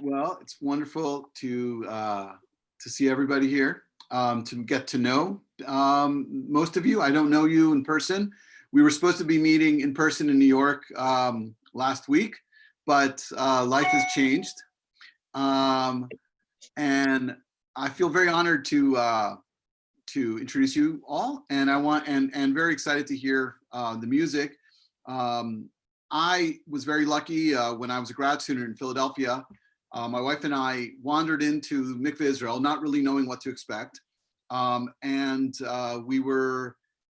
Well, it's wonderful to see everybody here, to get to know most of you. I don't know you in person. We were supposed to be meeting in person in New York last week, but life has changed. And I feel very honored to introduce you all, and and very excited to hear the music. I was very lucky when I was a grad student in Philadelphia. My wife and I wandered into Mikveh Israel, not really knowing what to expect. We were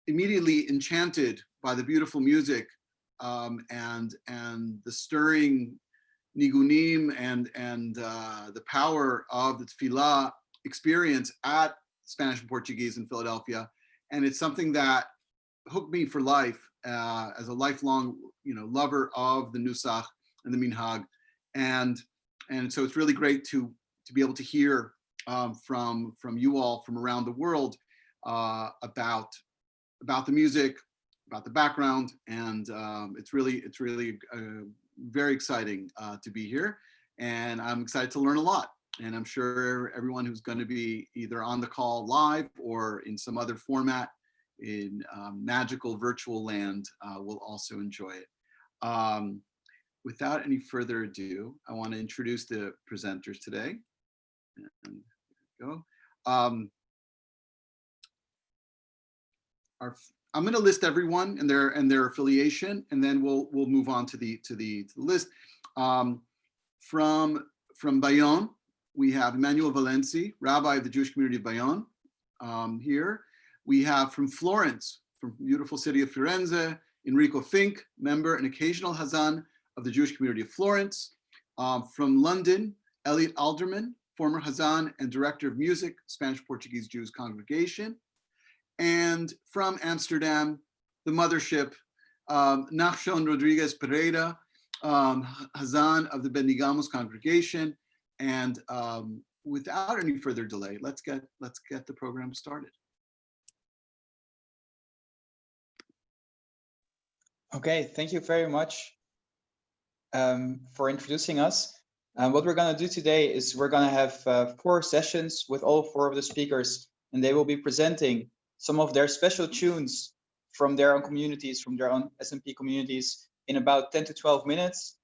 immediately enchanted by the beautiful music and the stirring nigunim and the power of the tefillah experience at Spanish and Portuguese in Philadelphia. And it's something that hooked me for life as a lifelong, lover of the nusach and the minhag. And so it's really great to be able to hear from you all from around the world about the music, about the background, and it's really very exciting to be here. And I'm excited to learn a lot. And I'm sure everyone who's going to be either on the call live or in some other format in magical virtual land will also enjoy it. Without any further ado, I want to introduce the presenters today. And there we go. I'm going to list everyone and their affiliation, and then we'll move on to the list. From Bayonne, we have Emanuel Valency, Rabbi of the Jewish community of Bayonne. Here we have from Florence, from beautiful city of Florence, Enrico Fink, member and occasional Hazzan of the Jewish community of Florence. From London, Eliot Alderman, former Hazzan and director of music, Spanish Portuguese Jews Congregation. And from Amsterdam, the mothership, Nachshon Rodrigues Pereira, Hazzan of the Bendigamos congregation. And without any further delay, let's get the program started. Okay, thank you very much for introducing us. What we're going to do today is we're going to have 4 sessions with all 4 of the speakers, and they will be presenting some of their special tunes from their own communities, from their own SMP communities, in about 10 to 12 minutes.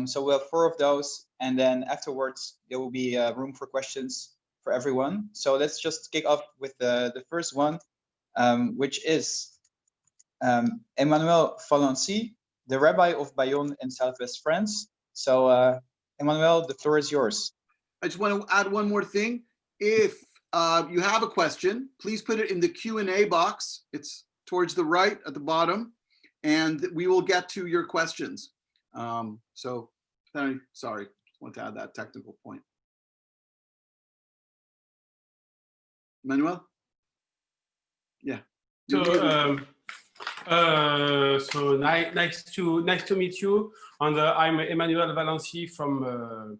So we'll have 4 of those, and then afterwards there will be room for questions for everyone. So let's just kick off with the first one, which is Emanuel Valency, the Rabbi of Bayonne in Southwest France. So Emanuel, the floor is yours. I just want to add one more thing. If you have a question, please put it in the Q&A box. It's towards the right at the bottom, and we will get to your questions. So, sorry, just want to add that technical point. Manuel? Yeah. So, so nice to meet you. And I'm Emanuel Valency from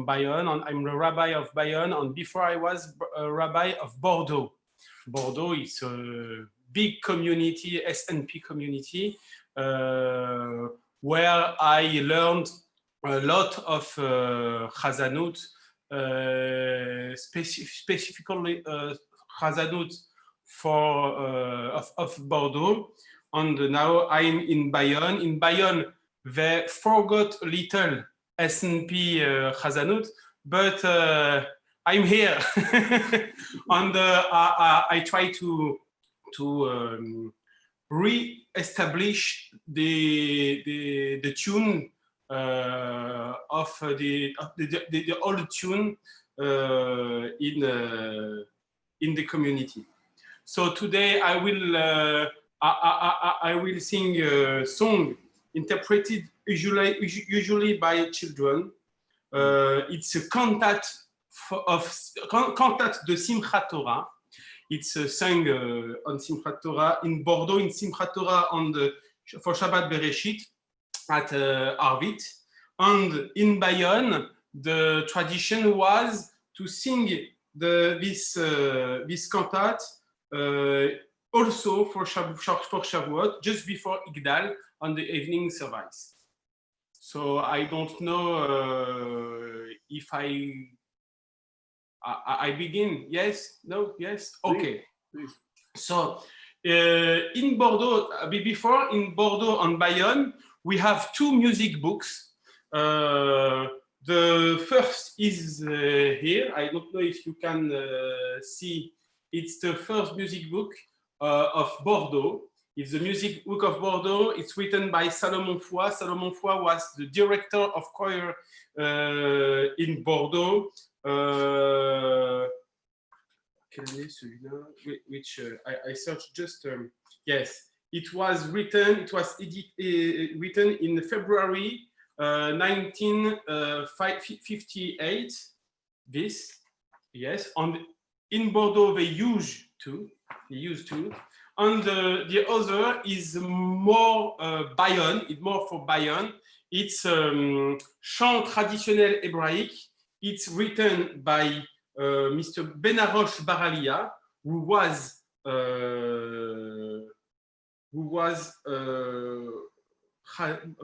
Bayonne, and I'm the Rabbi of Bayonne. And before I was a Rabbi of Bordeaux. Bordeaux is a big community, SNP community, where I learned a lot of Hazzanut, specifically Hazzanut of Bordeaux. And now I'm in Bayonne. In Bayonne, they forgot a little SNP Hazzanut, but I'm here. And I try to re-establish the tune of the old tune in the community. So today I will sing a song interpreted usually by children. It's a cantate de Simchat Torah. It's sung on Simchat Torah in Bordeaux, in Simchat Torah for Shabbat Bereshit at Arvit. And in Bayonne, the tradition was to sing this cantate also for Shavuot, just before Igdal on the evening service. So I don't know if I begin. Yes, no, yes, okay. Please. So in Bordeaux, before in Bordeaux and Bayonne, we have two music books. The first is here. I don't know if you can see. It's the first music book of Bordeaux. It's the music book of Bordeaux. It's written by Salomon Foy. Salomon Foy was the director of choir in Bordeaux. Which I searched just, yes, it was written in February 1958, this, yes, in Bordeaux they used to, and the other is more Bayonne, it's more for Bayonne, it's chant traditionnel hébraïque, it's written by Mr. Benarosh Baralia, who was a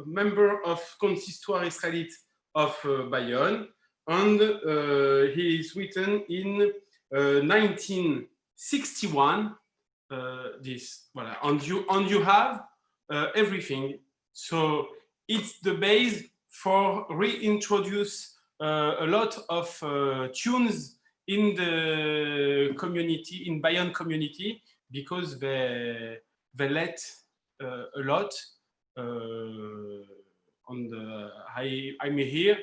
member of Consistoire Israélite of Bayonne, and he is written in 1961. This, voilà, and you have everything. So it's the base for reintroduce a lot of tunes in the community, in Bayonne community, because they let a lot. And I'm here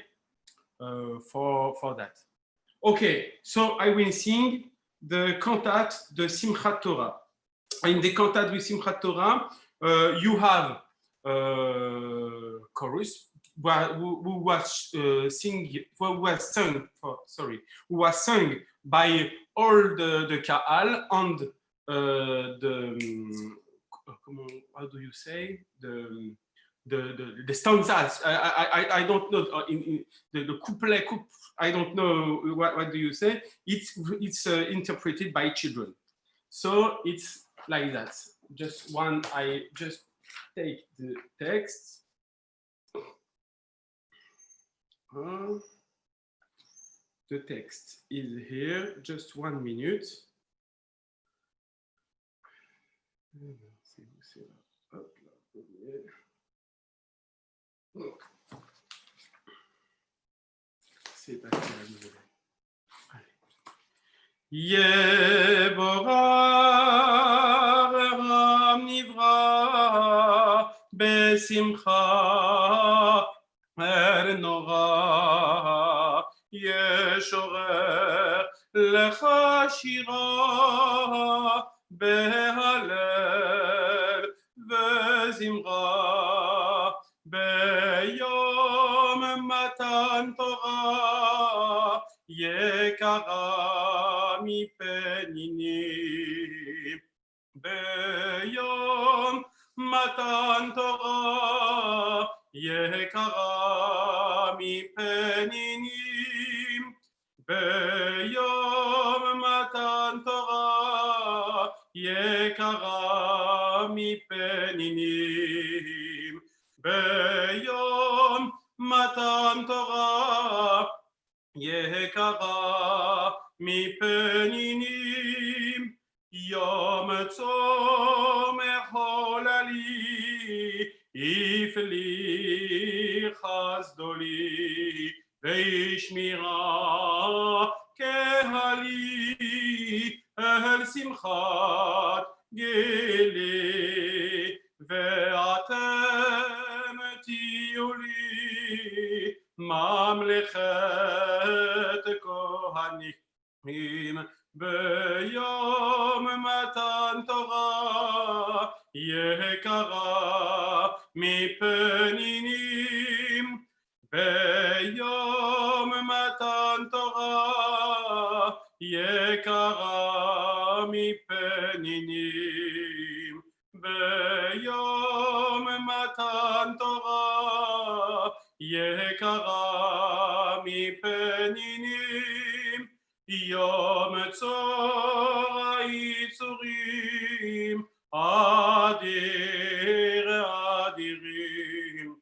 for that. Okay, so I will sing the cantate de Simchat Torah. In the cantate with Simchat Torah, you have chorus who was sung by all the Kahal and how do you say, the stanzas. I don't know in the couplet. I don't know what do you say. It's interpreted by children. So it's like that. Just one. I just take the text. The text is here. Just 1 minute. C'est pas Yebora Ram Nivra Besimcha Nora Yeshorer Lecha Shira Behalel Vezimra Beyom Matan Torah Yekara mi penini Beyom Matan Torah Yekara mi penini Beyom Matan Torah Yekara mi penini Beyom Matan Torah Yekara mi peninim Yom Tzomer Holali Ifli Chazdoli Veishmira Kehali El Simchat Geli Ve'atem Tioli Mamlechet Kohanim Beyom Matan Torah Yekara mi peninim Beyom Matan Torah Yekara mi peninim Beyom Matan Torah Yekara mi peninim Yom Tzora Yitzurim Adir Adirim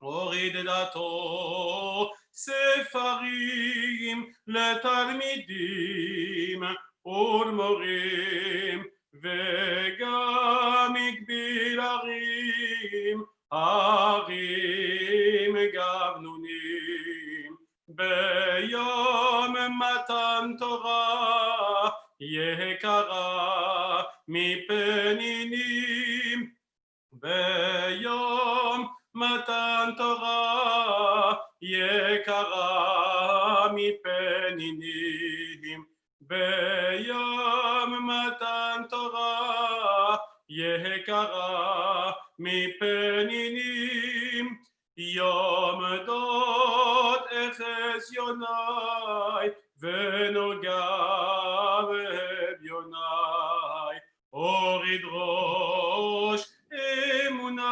Orid עבודתו, ספרים לתלמידים ולמורים, וגם הגביל ערים, ערים גבנונים. ביום מתן תורה יקרה מפנינים, ביום מתן תורה יקרה מפנינים, ביום מתן תורה יקרה מפנינים, יום דוד אחס יוני ונוגע באביוני, הוריד ראש אמוני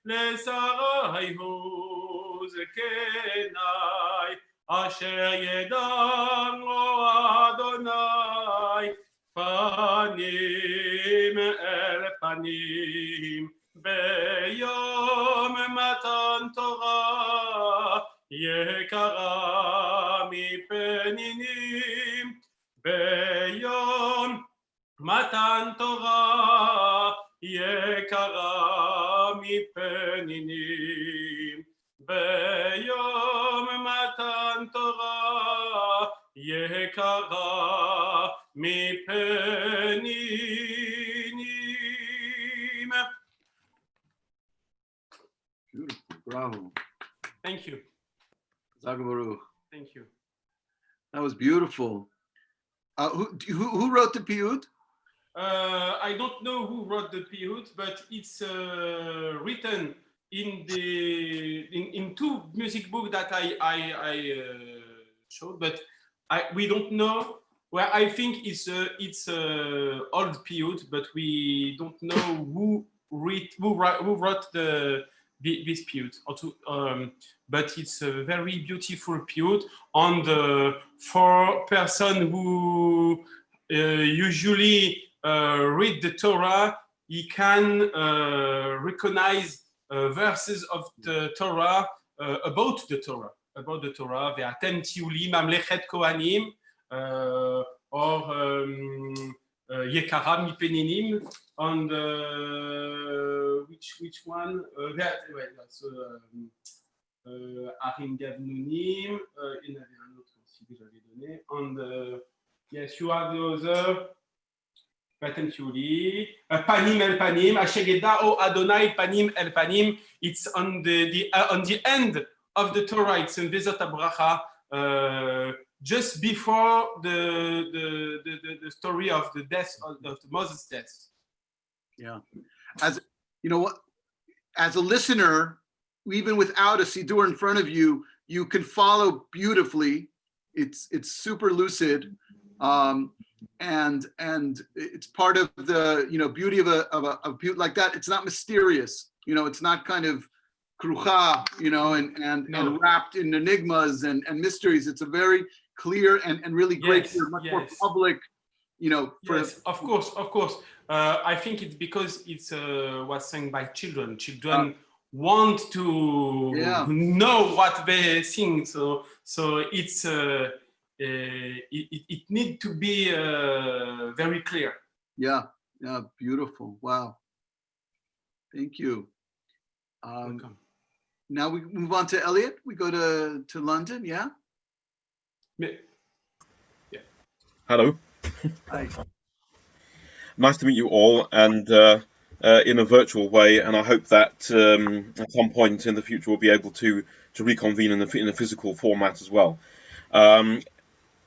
לשרי הוא זקני, אשר ידעו אדוני פנים אל פנים, ביום מתן תורה יקרה מפנינים, ביום מתן תורה יקרה מפנינים, ביום מתן תורה יקרה מפנינים. Beautiful, bravo. Thank you. Zagabaru. Thank you. That was beautiful. Who wrote the piyut? I don't know who wrote the piyut, but it's written in two music books that I showed, but we don't know. Well, I think it's old piyut, but we don't know who wrote this piyut. But it's a very beautiful piyut for person who usually read the Torah. He can recognize verses of the Torah about the Torah. Ve'atem tiuli mamlechet kohanim, or Yekara mipeninim, and which one? That's Arim Gavnunim. Il y en avait un autre aussi que j'avais donné. And yes, you have the other. Vatem tiuli, panim el panim, ashegeda o Adonai panim el panim. It's on the end of the Torah. It's in Bezot HaBracha, just before the story of the death of Moses' death. Yeah, as you know, as a listener, even without a siddur in front of you, you can follow beautifully. It's super lucid, and it's part of the beauty of a piyut like that. It's not mysterious. It's not kind of krucha, and wrapped in enigmas and mysteries. It's a very clear and really great, much more public, Yes, of course. I think it's because it was sung by children. Children want to know what they sing, so it's it needs to be very clear. Yeah, beautiful. Wow, thank you. Welcome. Now we move on to Eliot. We go to London. Yeah. Hello. Hi. Nice to meet you all, and in a virtual way. And I hope that at some point in the future we'll be able to reconvene in a physical format as well.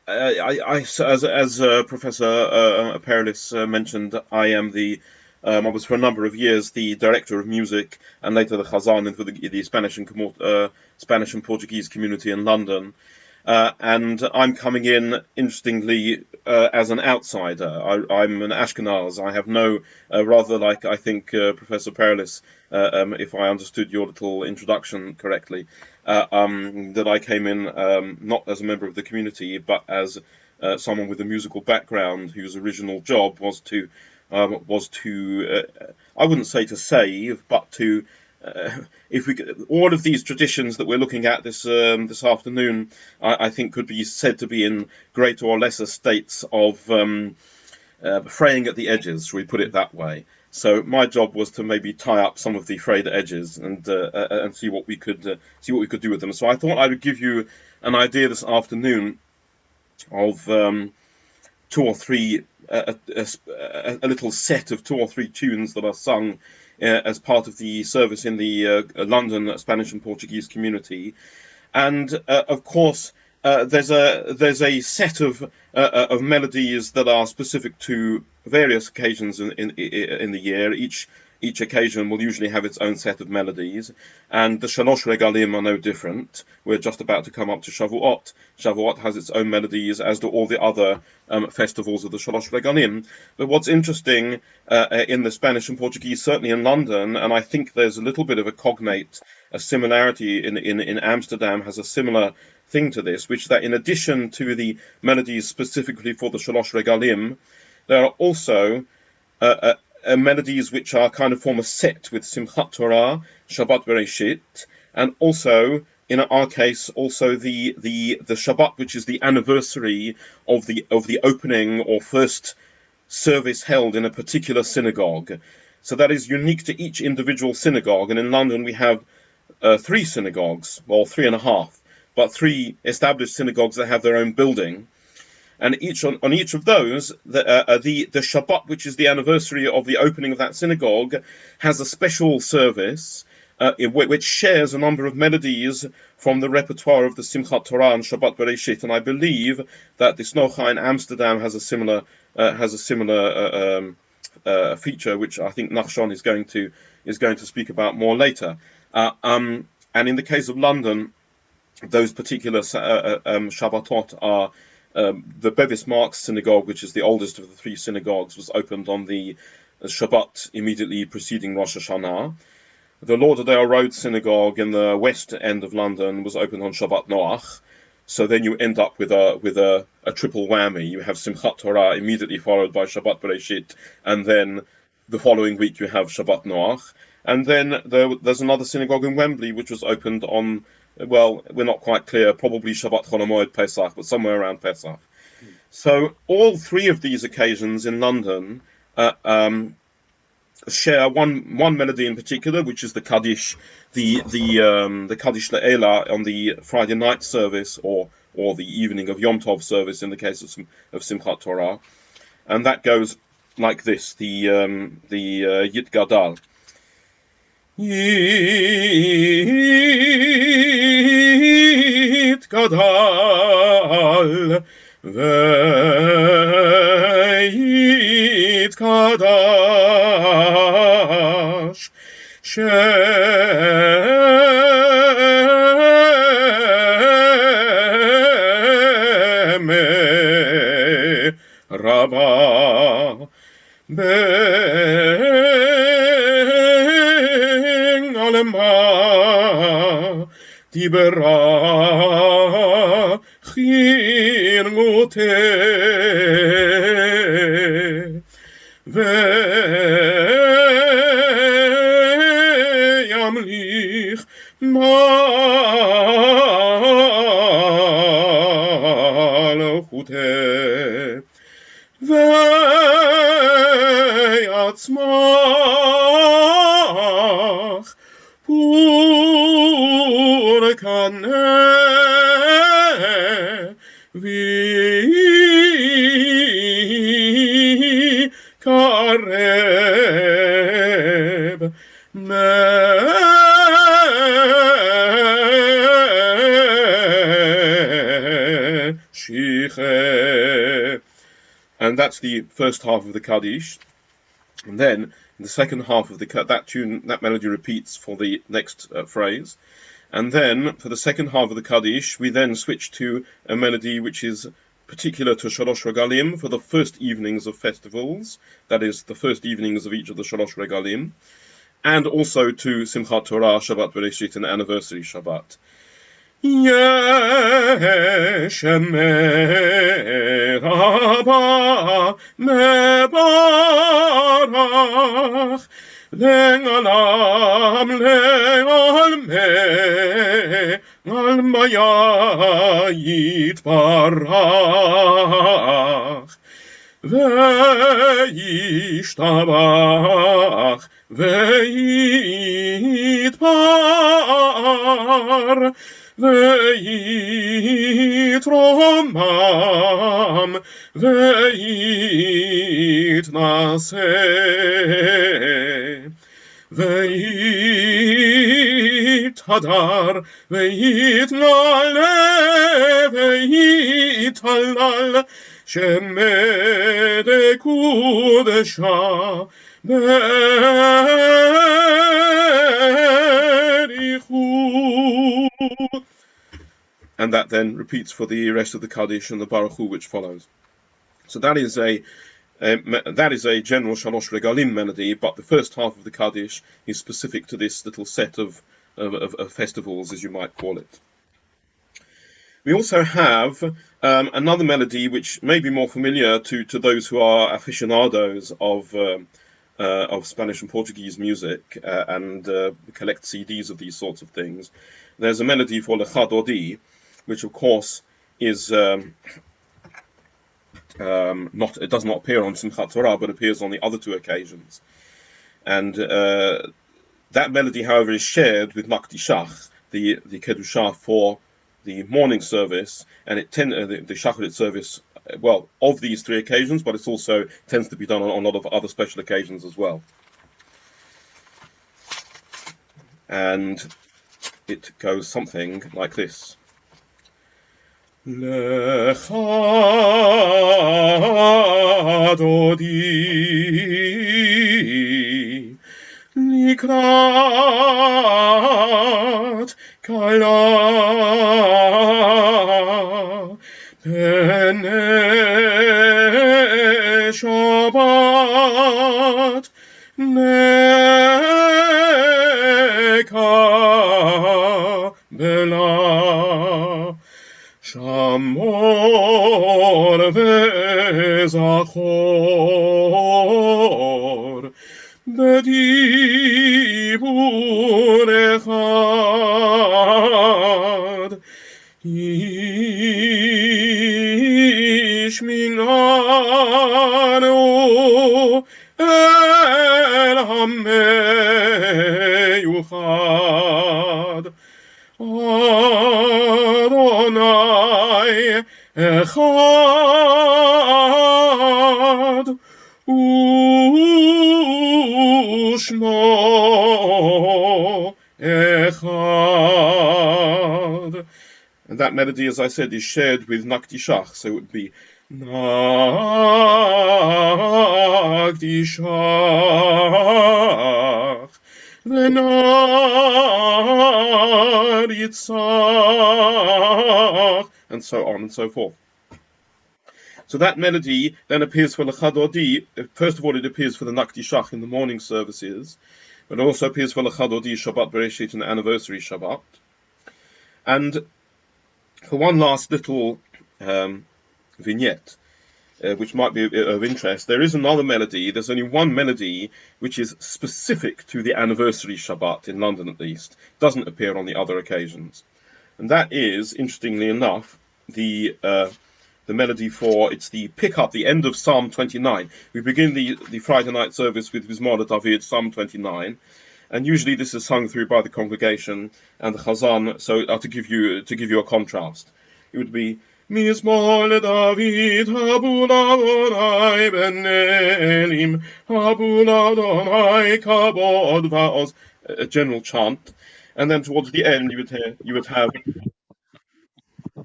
As Professor Pereira mentioned, I am I was for a number of years the director of music and later the Hazzan for the Spanish and Portuguese community in London. And I'm coming in, interestingly, as an outsider. I'm an Ashkenaz. I have no, rather like I think Professor Pereira, if I understood your little introduction correctly, that I came in not as a member of the community, but as someone with a musical background whose original job was to I wouldn't say to save, but to if we all of these traditions that we're looking at this afternoon, I think could be said to be in greater or lesser states of fraying at the edges, shall we put it that way. So my job was to maybe tie up some of the frayed edges and see what we could do with them. So I thought I would give you an idea this afternoon of two or three a little set of 2 or 3 tunes that are sung as part of the service in the London Spanish and Portuguese community, and of course there's a set of melodies that are specific to various occasions in the year. Each occasion will usually have its own set of melodies, and the Shalosh Regalim are no different. We're just about to come up to Shavuot. Shavuot has its own melodies, as do all the other festivals of the Shalosh Regalim. But what's interesting in the Spanish and Portuguese, certainly in London, and I think there's a little bit of a similarity in Amsterdam has a similar thing to this, which that in addition to the melodies specifically for the Shalosh Regalim, there are also melodies which are kind of form a set with Simchat Torah, Shabbat Bereshit, and also, in our case, also the Shabbat, which is the anniversary of the opening or first service held in a particular synagogue. So that is unique to each individual synagogue, and in London we have 3 synagogues, well 3.5, but 3 established synagogues that have their own building. And on each of those, the Shabbat, which is the anniversary of the opening of that synagogue, has a special service which shares a number of melodies from the repertoire of the Simchat Torah and Shabbat Bereshit. And I believe that the Snocha in Amsterdam has a similar feature, which I think Nachshon is going to speak about more later. And in the case of London, those particular Shabbatot are. The Bevis Marks synagogue, which is the oldest of the 3 synagogues, was opened on the Shabbat immediately preceding Rosh Hashanah. The Lauderdale Road synagogue in the west end of London was opened on Shabbat Noach. So then you end up with a triple whammy. You have Simchat Torah immediately followed by Shabbat Bereshit, and then the following week you have Shabbat Noach. And then there's another synagogue in Wembley which was opened on, well, we're not quite clear, probably Shabbat Chol HaMoed Pesach, but somewhere around Pesach. So all 3 of these occasions in London share one melody in particular, which is the Kaddish, the Kaddish Le'ela on the Friday night service or the evening of Yom Tov service in the case of Simchat Torah, and that goes like this: the Yit Gadal. Yit Gadal ve'yit Kadash Sheme Rabba Alema Dibera Chirmute Ve'yamlich Malchute Ve'yatzmach Purkane Vi Kareb Meshiche. And that's the first half of the Kaddish. And then in the second half of that melody repeats for the next phrase. And then for the second half of the Kaddish, we then switch to a melody which is particular to Shalosh Regalim for the first evenings of festivals, that is, the first evenings of each of the Shalosh Regalim, and also to Simchat Torah, Shabbat Bereshit, and Anniversary Shabbat. Yesh meraba mebarach Lengalam lengalme ngalmaya yitbarach veishtabach veitbar veitromam veitnase veitadar veitnale veitalal shemede kudesha berichu. And that then repeats for the rest of the Kaddish and the Baruch Hu which follows. So that is a general Shalosh Regalim melody, but the first half of the Kaddish is specific to this little set of festivals, as you might call it. We also have another melody which may be more familiar to those who are aficionados of Spanish and Portuguese music and collect CDs of these sorts of things. There's a melody for Lecha Dodi, which of course is it does not appear on Simchat Torah, but appears on the other two occasions. And that melody, however, is shared with Nakdishach, the Kedushah for the morning service, and the Shacharit service, well, of these three occasions, but it also tends to be done on a lot of other special occasions as well. And it goes something like this. Lecha Dodi Likrat Kala Bene Shabbat Neka Bela Shamor vezachor bedibur echad ishminanu el hameyuchad Adonai Echad Ushmo Echad. And that melody, as I said, is shared with Nakdishach, so it would be Nakdishach Venaritzach, and so on and so forth. So that melody then appears for Lecha Dodi. First of all, it appears for the Nakdishach in the morning services, but it also appears for Lecha Dodi Shabbat Bereshit and the anniversary Shabbat. And for one last little vignette, which might be of interest, there is another melody. There's only one melody which is specific to the anniversary Shabbat, in London at least. It doesn't appear on the other occasions. And that is, interestingly enough, the melody for, it's the pickup, the end of Psalm 29. We begin the Friday night service with Mizmor David, Psalm 29. And usually this is sung through by the congregation and the Hazzan, so to give you a contrast. It would be Mizmor David, Habun Adonai ben Elim, Habun Adonai Kabod Va'oz, a general chant, and then towards the end you would have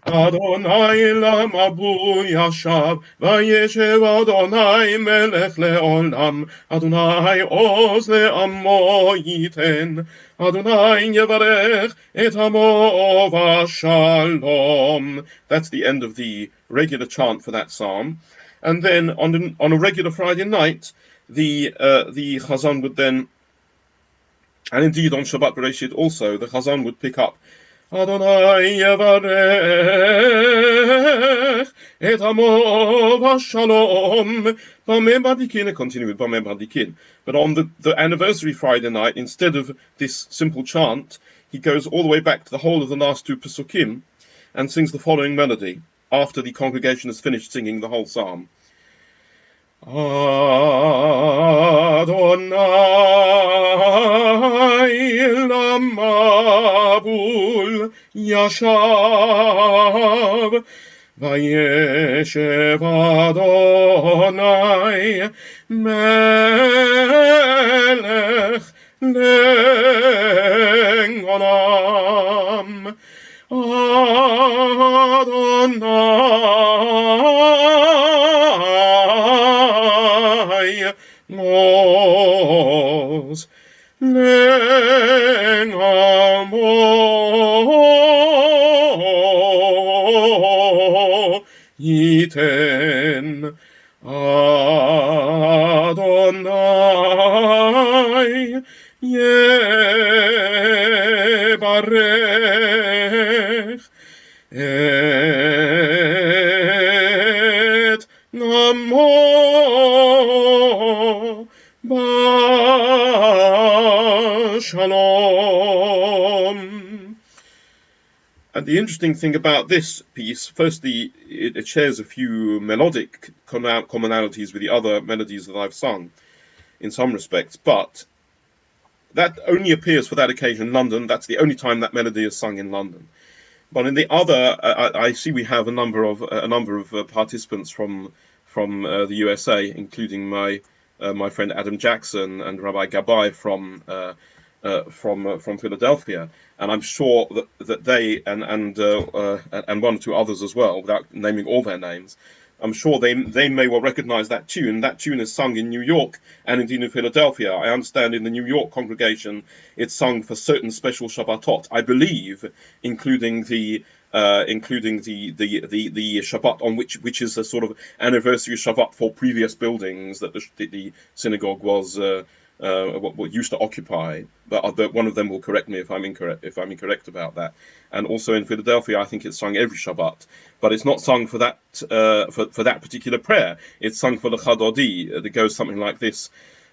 Adonai lamabu yashav, vayeshev Adonai melech leolam, Adonai oz le'amo yiten, Adonai yevarech et amo v'shalom. That's the end of the regular chant for that psalm. And then on a regular Friday night, the Hazzan would then, and indeed on Shabbat Bereshit also, the Hazzan would pick up Adonai yevarech Et amor v'shalom. Bameh badikin, continue with Bameh badikin. But on the anniversary Friday night, instead of this simple chant, he goes all the way back to the whole of the last two Pesukim and sings the following melody after the congregation has finished singing the whole psalm. Adonai lamabul yashav vayeshev Adonai melech le'olam. Adonai Mos Lenamo Yiten Adonai Yebarech et namo b'shalom. And the interesting thing about this piece, firstly, it shares a few melodic commonalities with the other melodies that I've sung in some respects, but that only appears for that occasion in London. That's the only time that melody is sung in London. But in the other, I see we have a number of participants from the USA, including my friend Adam Jackson and Rabbi Gabai from Philadelphia, and I'm sure that they and one or two others as well, without naming all their names, I'm sure they may well recognize that tune. That tune is sung in New York and indeed in Philadelphia. I understand in the New York congregation it's sung for certain special Shabbatot, I believe, including the Shabbat on which is a sort of anniversary Shabbat for previous buildings that the synagogue was what used to occupy. But one of them will correct me if I'm incorrect about that. And also in Philadelphia, I think it's sung every Shabbat, but it's not sung for that for that particular prayer. It's sung for the Chadodi that goes something like this: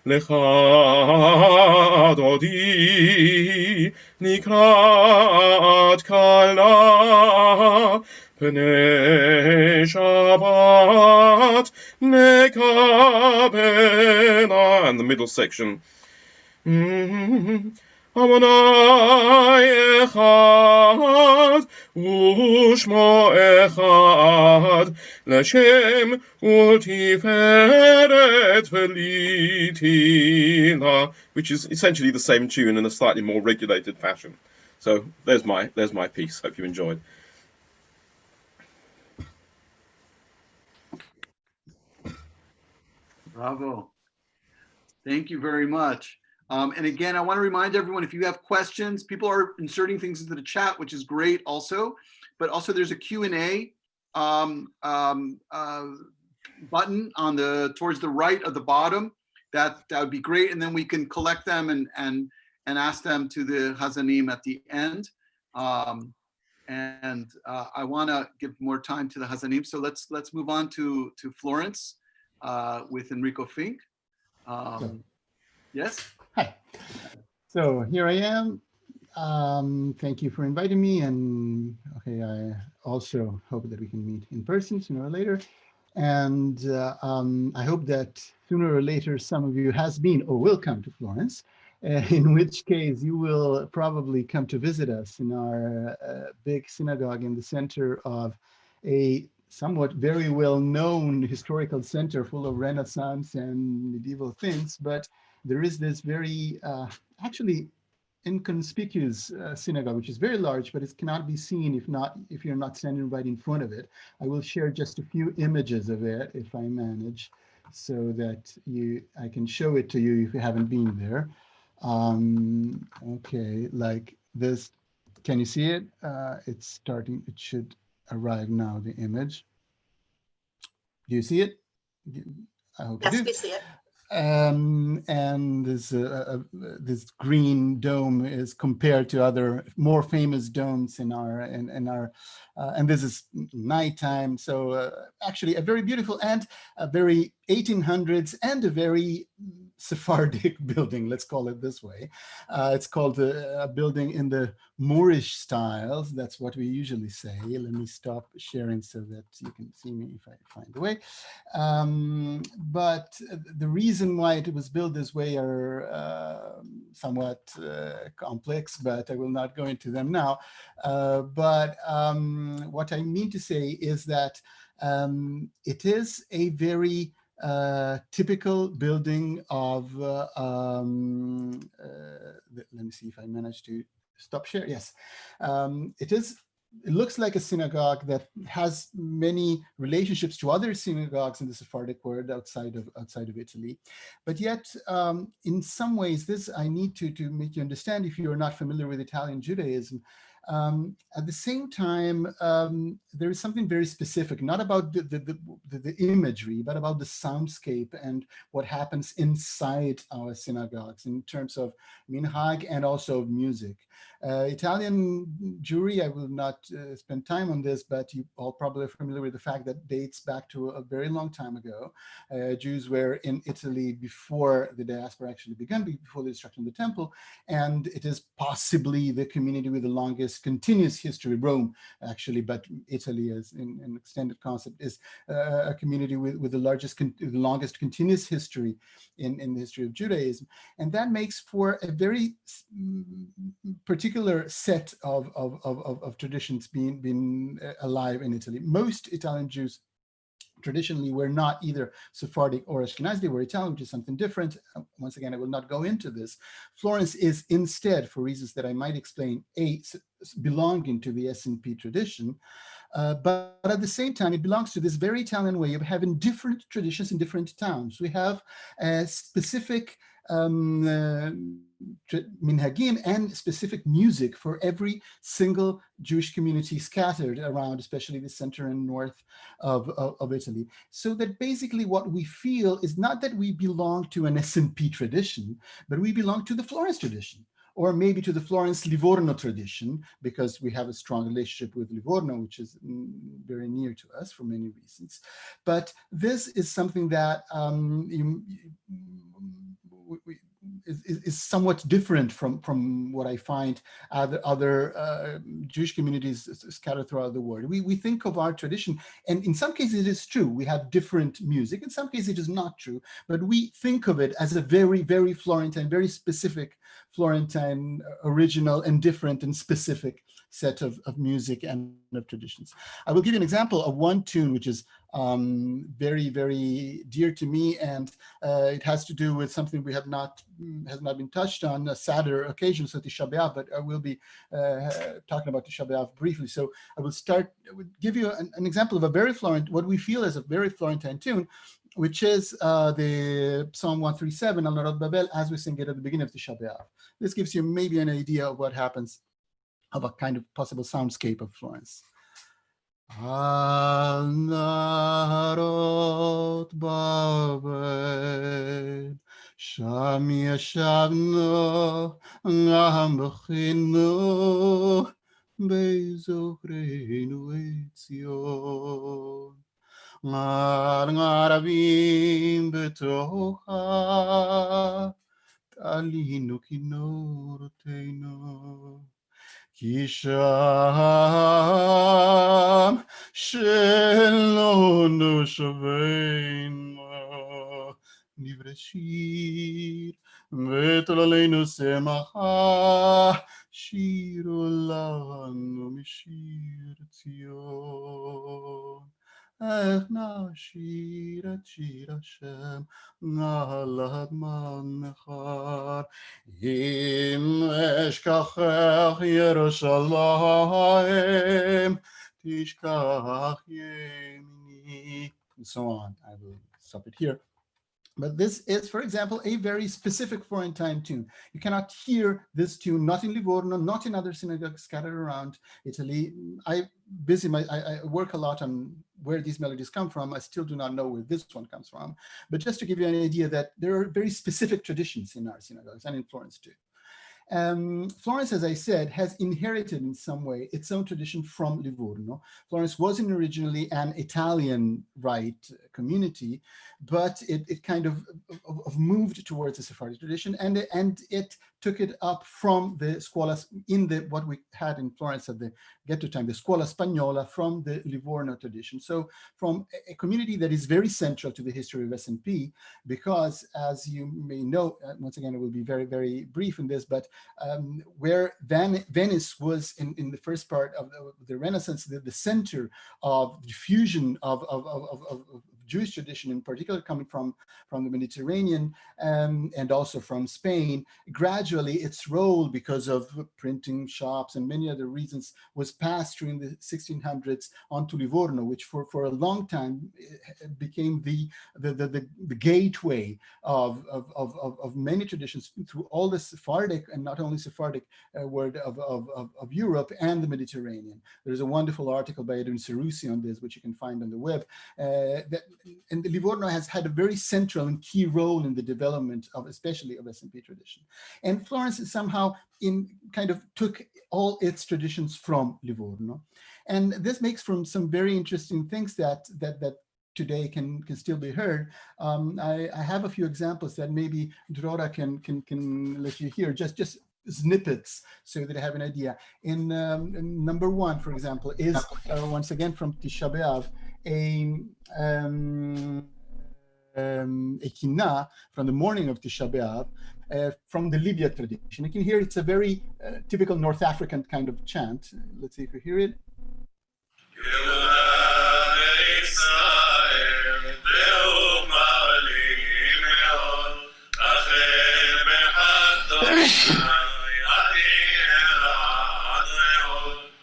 Lecha Dodi Nikrat Kala Pnei Shabbat Mekabena, and the middle section. Adonai echad u'shmo echad l'shem u'tiferet v'litina, which is essentially the same tune in a slightly more regulated fashion. So there's my piece. Hope you enjoyed. Bravo. Thank you very much. And again, I want to remind everyone, if you have questions, people are inserting things into the chat, which is great also, but also there's a Q&A button on towards the right of the bottom. That would be great. And then we can collect them and ask them to the Hazzanim at the end. I want to give more time to the Hazzanim. So let's move on to Florence with Enrico Fink. Yes. Hi. So here I am. Thank you for inviting me. And okay, I also hope that we can meet in person sooner or later. And I hope that sooner or later some of you has been or will come to Florence, in which case you will probably come to visit us in our big synagogue in the center of a somewhat very well-known historical center full of Renaissance and medieval things, but there is this very actually inconspicuous synagogue, which is very large, but it cannot be seen if you're not standing right in front of it. I will share just a few images of it if I manage, so that I can show it to you if you haven't been there. Okay, like this. Can you see it? It's starting. It should arrive now, the image. Do you see it? I hope you do. Yes, we see it. And this green dome is compared to other more famous domes in our and this is nighttime. So actually a very beautiful and a very 1800s and a very Sephardic building, let's call it this way. It's called a building in the Moorish styles. That's what we usually say. Let me stop sharing so that you can see me if I find the way. But the reason why it was built this way are somewhat complex, but I will not go into them now. But what I mean to say is that it is a very typical building of, let me see if I managed to stop share. Yes, it looks like a synagogue that has many relationships to other synagogues in the Sephardic world outside of Italy. But yet, in some ways, this I need to make you understand if you are not familiar with Italian Judaism. At the same time, there is something very specific, not about the imagery, but about the soundscape and what happens inside our synagogues in terms of minhag and also of music. Italian Jewry, I will not spend time on this, but you all probably are familiar with the fact that dates back to a very long time ago. Jews were in Italy before the diaspora actually began, before the destruction of the temple, and it is possibly the community with the longest continuous history. Rome, actually, but Italy, as in an extended concept, is a community with the longest continuous history in the history of Judaism, and that makes for a very particular set of traditions being alive in Italy. Most Italian Jews traditionally were not either Sephardic or Ashkenazi, they were Italian, which is something different. Once again, I will not go into this. Florence is instead, for reasons that I might explain, belonging to the SNP tradition, but at the same time, it belongs to this very Italian way of having different traditions in different towns. We have a specific minhagim and specific music for every single Jewish community scattered around, especially the center and north of Italy. So that basically what we feel is not that we belong to an SNP tradition, but we belong to the Florence tradition, or maybe to the Florence-Livorno tradition, because we have a strong relationship with Livorno, which is very near to us for many reasons. But this is something that is somewhat different from what I find other Jewish communities scattered throughout the world. We think of our tradition, and in some cases it is true, we have different music. In some cases it is not true, but we think of it as a very, very Florentine, very specific Florentine, original and different and specific set of music and of traditions. I will give you an example of one tune which is very, very dear to me, and it has to do with something has not been touched on, a sadder occasion, so Tisha B'Av, but I will be talking about Tisha B'Av briefly. So I would give you an example of a very Florentine, what we feel is a very Florentine tune, which is the Psalm 137, Al Narod Babel, as we sing it at the beginning of Tisha B'Av. This gives you maybe an idea of what happens, of a kind of possible soundscape of Florence. Al Narod Babel, Sham Yashavno, Ngam Bechinu, Bezochreinu Etzion. Ngar Ngaravim Betocha, Alinu Kinorotenu. Kisham Shelono Shavein Nivreshir Vetolaleinu Semacha Shirolanu Mishir Tzion. Echna shira shira Shem nalad manechar im eshkachech Yerushalayim tishkach yemini, and so on. I will stop it here. But this is, for example, a very specific Florentine tune. You cannot hear this tune, not in Livorno, not in other synagogues scattered around Italy. I work a lot on where these melodies come from. I still do not know where this one comes from. But just to give you an idea that there are very specific traditions in our synagogues and in Florence too. Florence, as I said, has inherited in some way its own tradition from Livorno. Florence wasn't originally an Italian rite community, but it kind of moved towards the Sephardi tradition, and it took it up from the scuola in the what we had in Florence at the ghetto time, the scuola spagnola, from the Livorno tradition. So from a community that is very central to the history of SNP, because as you may know, once again, it will be very, very brief in this, but where Venice was in the first part of the Renaissance, the center of diffusion of Jewish tradition, in particular coming from the Mediterranean and also from Spain, gradually its role, because of printing shops and many other reasons, was passed during the 1600s onto Livorno, which for a long time became the gateway of many traditions through all the Sephardic, and not only Sephardic, word of Europe and the Mediterranean. There's a wonderful article by Edwin Cerruti on this, which you can find on the web, and Livorno has had a very central and key role in the development of, especially of SNP tradition. And Florence somehow kind of took all its traditions from Livorno. And this makes from some very interesting things that today can still be heard. I have a few examples that maybe Drora can let you hear, just snippets so that I have an idea. In number one, for example, is once again from Tisha B'Av, a kinnah from the morning of Tisha B'Av, from the Libya tradition. You can hear it's a very typical North African kind of chant. Let's see if you hear it.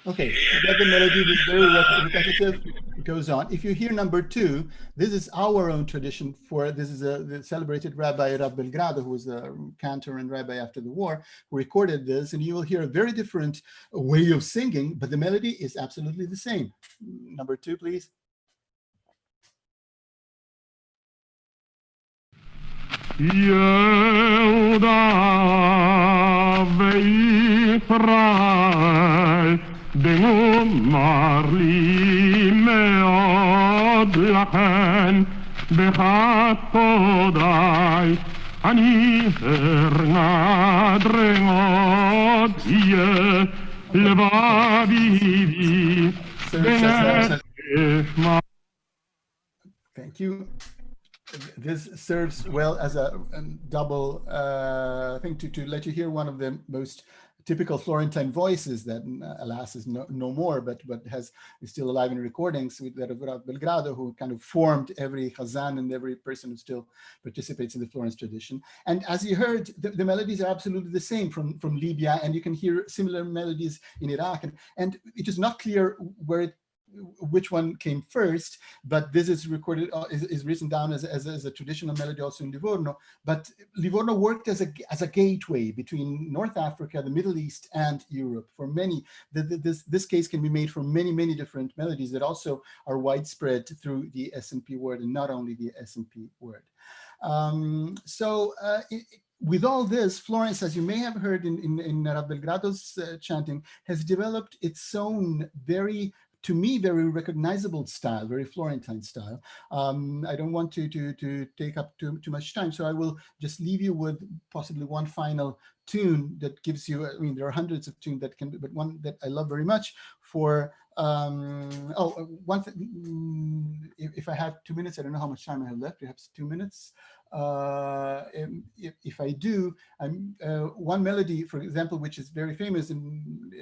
Okay, you get the melody, is very repetitive. It goes on. If you hear number two, this is our own tradition this is the celebrated Rabbi Belgrado, who was a cantor and rabbi after the war, who recorded this, and you will hear a very different way of singing, but the melody is absolutely the same. Number two, please. דמומר לי מאוד לכן בחפודי אני ארנד רמוד יהיה לבבי Thank you. This serves well as a double thing to let you hear one of the most typical Florentine voices that, alas, is no more, but is still alive in recordings, with that of Belgrado, who kind of formed every Hazzan and every person who still participates in the Florence tradition. And as you heard, the melodies are absolutely the same from Libya, and you can hear similar melodies in Iraq. And it is not clear which one came first, but this is recorded, is written down as a traditional melody also in Livorno. But Livorno worked as a gateway between North Africa, the Middle East, and Europe. For many, this case can be made for many different melodies that also are widespread through the SNP word, and not only the SNP word. With all this, Florence, as you may have heard in Rabbi Belgrado's chanting, has developed its own to me, very recognizable style, very Florentine style. I don't want to take up too much time, so I will just leave you with possibly one final tune that gives you, I mean, there are hundreds of tunes that can, but one that I love very much for, one thing, if I have 2 minutes, I don't know how much time I have left, perhaps 2 minutes. If I do, one melody, for example, which is very famous and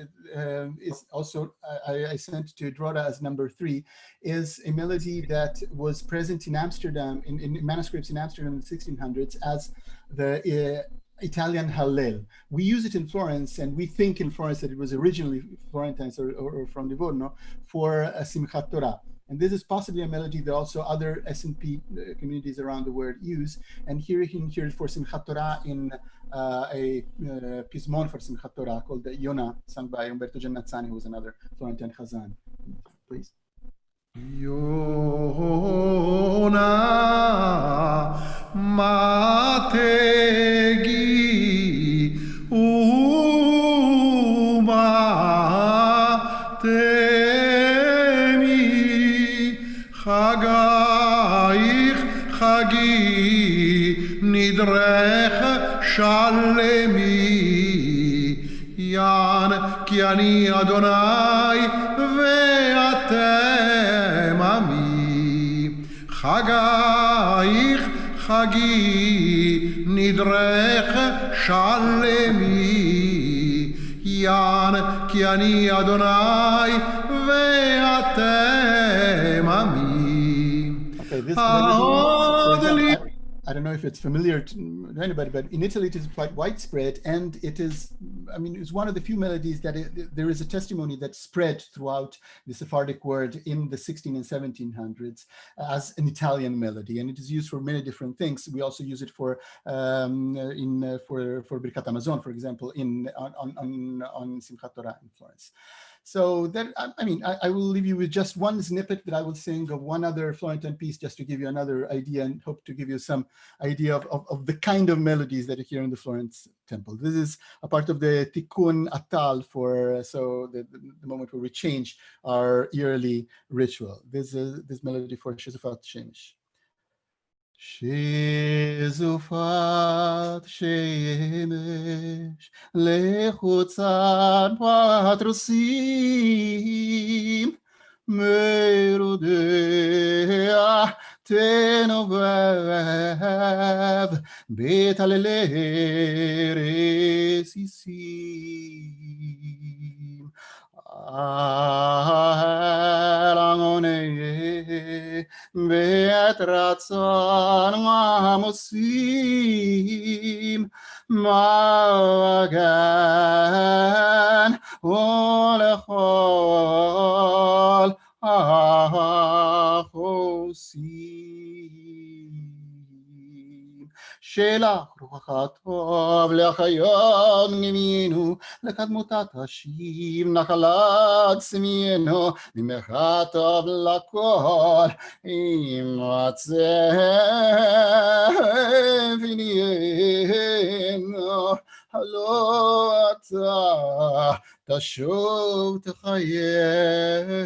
is also I sent to Drora as number 3, is a melody that was present in Amsterdam, in manuscripts in Amsterdam in the 1600s as the Italian Hallel. We use it in Florence, and we think in Florence that it was originally Florentine or from Livorno for Simchat Torah. And this is possibly a melody that also other S&P communities around the world use. And here you can hear it for Simchat Torah in a pismon for Simchat Torah called the Yona, sung by Umberto Gennazzani, who was another Florentine Hazzan. Please. Yona mategi umatemi chagaich chagi nidrech shalemi yan ki ani Adonai ve'atem ami chagaich chagi nidrech shalemi yan ki ani Adonai ve'atem ami. Okay, this melody, I don't know if it's familiar to anybody, but in Italy it is quite widespread, and it is, I mean, it's one of the few melodies that there is a testimony that spread throughout the Sephardic world in the 16 and 1700s as an Italian melody, and it is used for many different things. We also use it for Birkat Hamazon, for example, on Simchat Torah in Florence. So that, I mean, I will leave you with just one snippet that I will sing of one other Florentine piece, just to give you another idea and hope to give you some idea of the kind of melodies that are here in the Florence temple. This is a part of the Tikkun Atal for, the moment where we change our yearly ritual. This melody for Shezufat Shemesh. שזופת שמש לחוצן פטרוסים מרודע תנובב בתללי רסיסים בעת רצון עמוסים מגן ולכל החוסים שלך רוח הטוב לחיות נמינו לקדמותה תשיב נחלת צמיינו ממך טוב לכל ימצא ונהיינו הלא אתה תשוב תחיינו.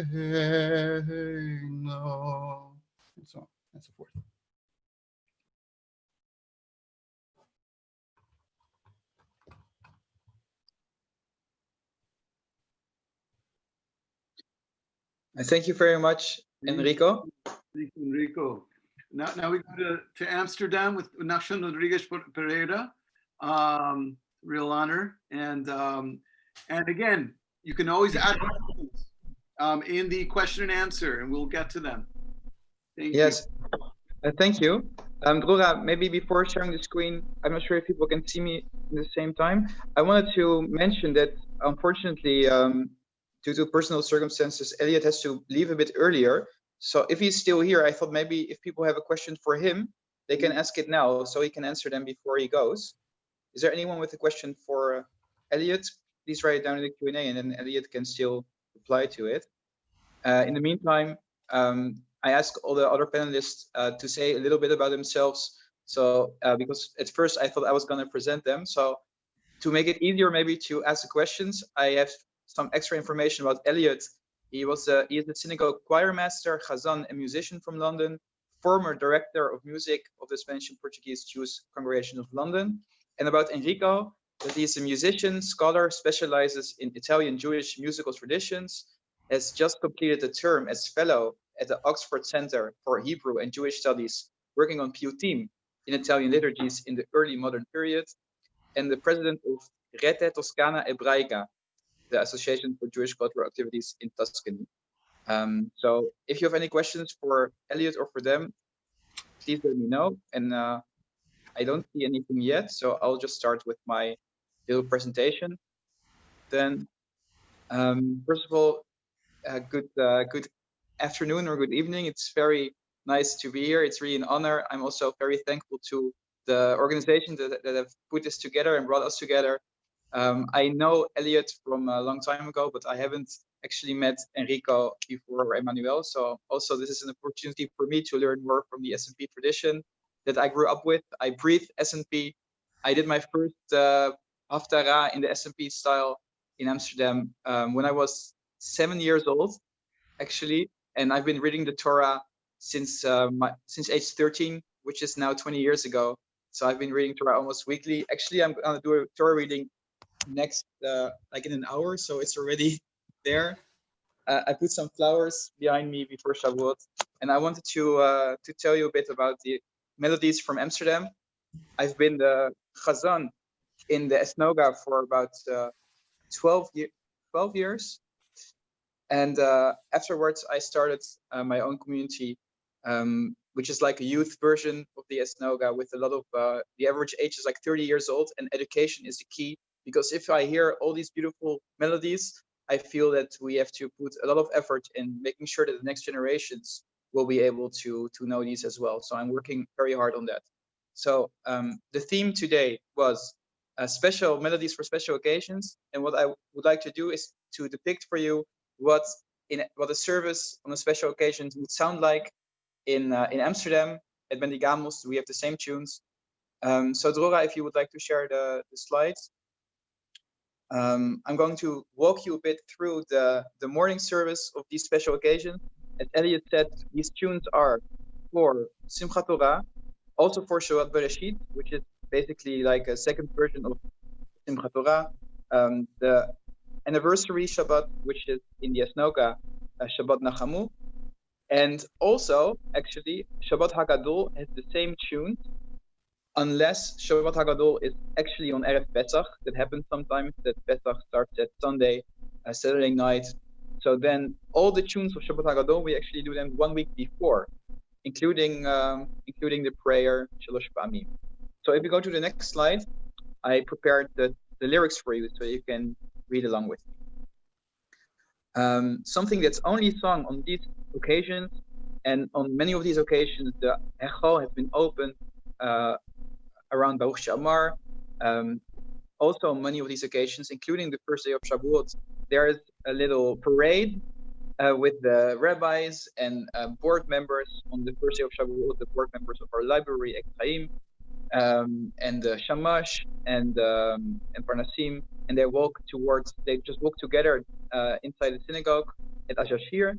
And so on and so forth. Thank you very much, Enrico. Thank you, Enrico. Now we go to Amsterdam with Nachshon Rodrigues Pereira. Real honor. And again, you can always add questions in the question and answer, and we'll get to them. Thank you. Yes, thank you. Drura, maybe before sharing the screen, I'm not sure if people can see me at the same time. I wanted to mention that, unfortunately, due to personal circumstances, Eliot has to leave a bit earlier. So if he's still here, I thought maybe if people have a question for him, they can ask it now so he can answer them before he goes. Is there anyone with a question for Eliot? Please write it down in the Q&A and then Eliot can still reply to it. In the meantime, I asked all the other panelists to say a little bit about themselves. So because at first I thought I was going to present them. So to make it easier maybe to ask the questions, I have some extra information about Eliot. He is the synagogue choir master, Hazzan, a musician from London, former director of music of the Spanish and Portuguese Jews Congregation of London. And about Enrico, that he is a musician, scholar, specializes in Italian Jewish musical traditions, has just completed a term as fellow at the Oxford Center for Hebrew and Jewish Studies, working on Piyutim in Italian liturgies in the early modern period, and the president of Rete Toscana Ebraica, the Association for Jewish Cultural Activities in Tuscany. So if you have any questions for Eliot or for them, please let me know. And I don't see anything yet, so I'll just start with my little presentation. Then, first of all, good afternoon or good evening. It's very nice to be here. It's really an honor. I'm also very thankful to the organization that have put this together and brought us together. I know Eliot from a long time ago, but I haven't actually met Enrico before or Emanuel. So also this is an opportunity for me to learn more from the S&P tradition that I grew up with. I breathe S&P. I did my first Haftarah in the S&P style in Amsterdam when I was 7 years old, actually. And I've been reading the Torah since age 13, which is now 20 years ago. So I've been reading Torah almost weekly. Actually, I'm gonna do a Torah reading next, like in an hour, so it's already there. I put some flowers behind me before Shavuot, and I wanted to tell you a bit about the melodies from Amsterdam. I've been the Hazzan in the Esnoga for about 12 years, and afterwards I started my own community, which is like a youth version of the Esnoga with a lot of the average age is like 30 years old, and education is the key. Because if I hear all these beautiful melodies, I feel that we have to put a lot of effort in making sure that the next generations will be able to know these as well. So I'm working very hard on that. So the theme today was special melodies for special occasions. And what I would like to do is to depict for you what a service on a special occasion would sound like in Amsterdam. At Bendigamos, we have the same tunes. So Drora, if you would like to share the slides. I'm going to walk you a bit through the morning service of these special occasions. As Eliot said, these tunes are for Simchat Torah, also for Shabbat Bereshit, which is basically like a second version of Simchat Torah. The anniversary Shabbat, which is in the Esnoga, Shabbat Nachamu. And also, actually, Shabbat Hagadol has the same tunes, unless Shabbat Hagadol is actually on Erev Pesach. That happens sometimes, that Pesach starts at Sunday, Saturday night. So then all the tunes of Shabbat Hagadol, we actually do them 1 week before, including the prayer, Shalosh Pa'amim. So if you go to the next slide, I prepared the lyrics for you so you can read along with me. Something that's only sung on these occasions, and on many of these occasions, the Echal has been opened around Baruch Shamar. Also, on many of these occasions, including the first day of Shavuot, there is a little parade with the rabbis and board members on the first day of Shavuot, the board members of our library, Ekhaim, and Shamash and Parnasim, and they just walk together inside the synagogue at Ashashir.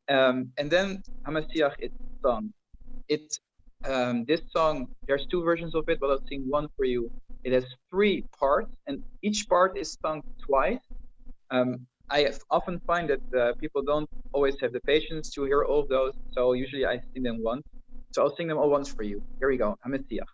And then Hamasiach is sung. This song, there's 2 versions of it, but I'll sing one for you. It has 3 parts, and each part is sung twice. I often find that people don't always have the patience to hear all of those, so usually I sing them once. So I'll sing them all once for you. Here we go. Hamasiach.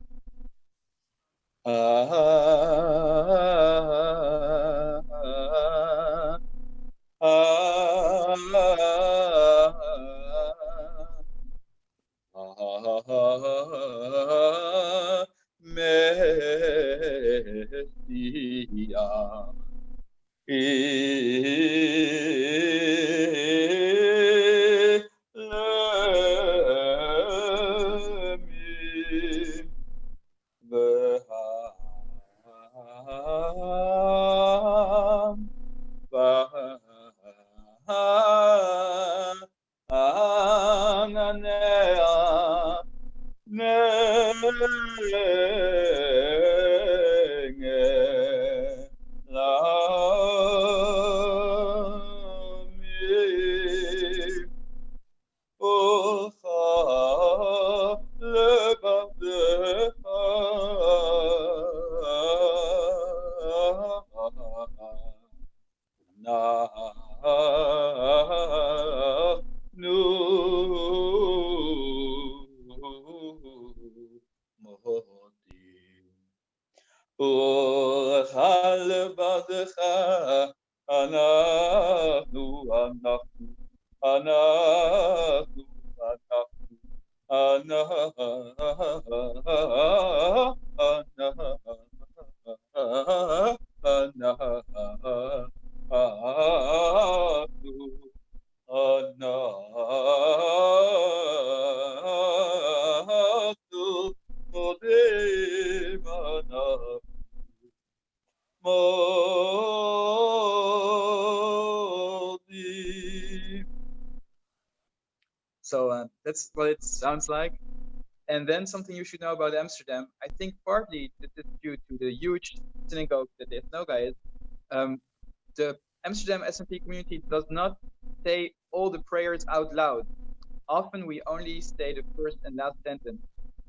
That's what it sounds like. And then something you should know about Amsterdam, I think partly this is due to the huge synagogue that the synagogue is. The Amsterdam SMP community does not say all the prayers out loud. Often we only say the first and last sentence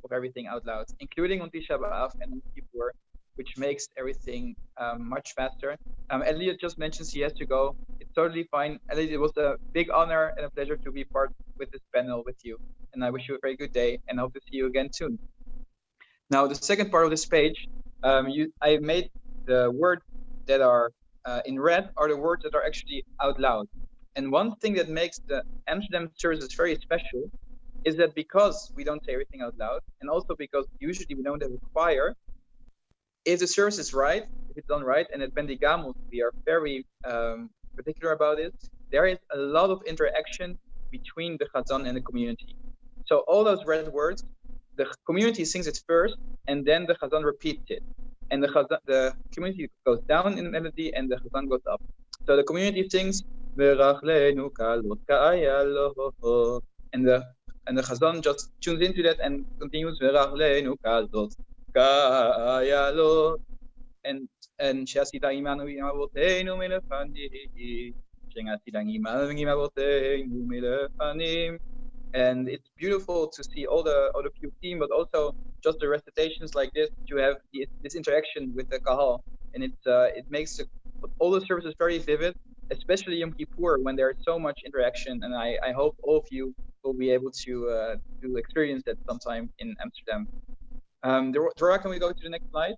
of everything out loud, including on Tisha B'Av and on Kippur, which makes everything much faster. Eliot just mentions he has to go. It's totally fine. Eliot, it was a big honor and a pleasure to be part with this panel with you. And I wish you a very good day and hope to see you again soon. Now, the second part of this page, I made the words that are in red are the words that are actually out loud. And one thing that makes the Amsterdam services very special is that because we don't say everything out loud, and also because usually we don't have a choir, if the service is right, if it's done right, and at Bendigamos we are very particular about it, there is a lot of interaction between the Hazzan and the community. So all those red words, the community sings it first, and then the Hazzan repeats it. And the community goes down in melody, and the Hazzan goes up. So the community sings, and the Hazzan just tunes into that and continues, and and it's beautiful to see all the few team, but also just the recitations like this to have this interaction with the kahal, and it makes all the services very vivid, especially Yom Kippur when there's so much interaction. And I hope all of you will be able to experience that sometime in Amsterdam. Dora, can we go to the next slide?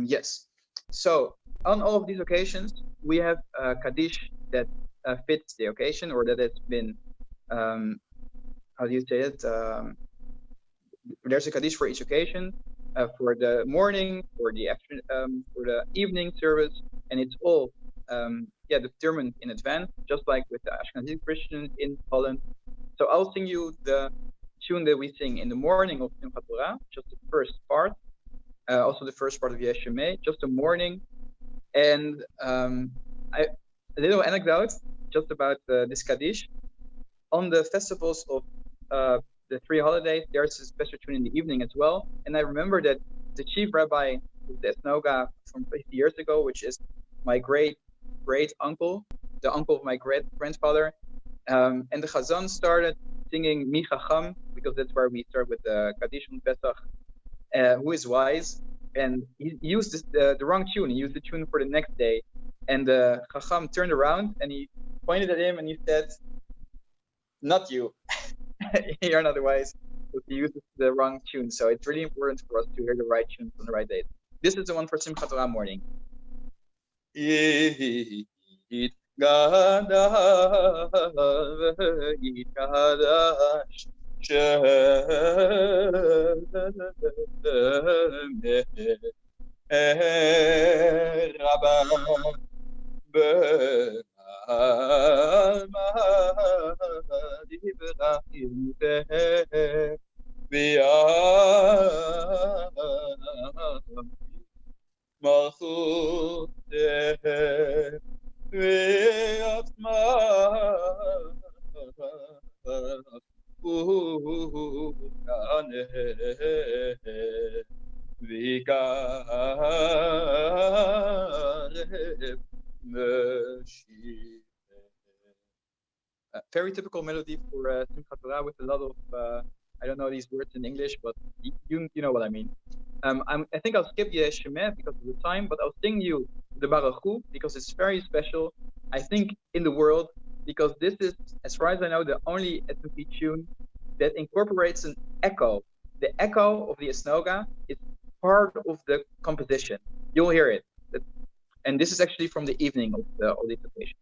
Yes. So on all of these occasions, we have Kaddish that fits the occasion, or that has been, how do you say it? There's a Kaddish for each occasion, for the morning, for the evening service, and it's all determined in advance, just like with the Ashkenazi Christians in Holland. So I'll sing you the tune that we sing in the morning of Simchat Torah, just the first part. Also the first part of Yeshemeh, just the morning. And a little anecdote just about this Kaddish. On the festivals of the 3 holidays, there's a special tune in the evening as well. And I remember that the chief rabbi of the synagogue from 50 years ago, which is my great uncle, the uncle of my great grandfather, and the Hazzan started singing Mi Chacham, because that's where we start with the Kaddish on Pesach. Who is wise, and he used the wrong tune. He used the tune for the next day, and the Chacham turned around and he pointed at him and he said, "Not you, you're not wise, but he used the wrong tune." So it's really important for us to hear the right tunes on the right date. This is the one for Simchat Torah morning. Very typical melody for Simchat Torah with a lot of I don't know these words in English, but you know what I mean. I think I'll skip the Shemeh because of the time, but I'll sing you the Baruch Hu because it's very special, I think, in the world, because this is, as far as I know, the only SMP tune that incorporates an echo. The echo of the Esnoga is part of the composition. You'll hear it. And this is actually from the evening of the occasion.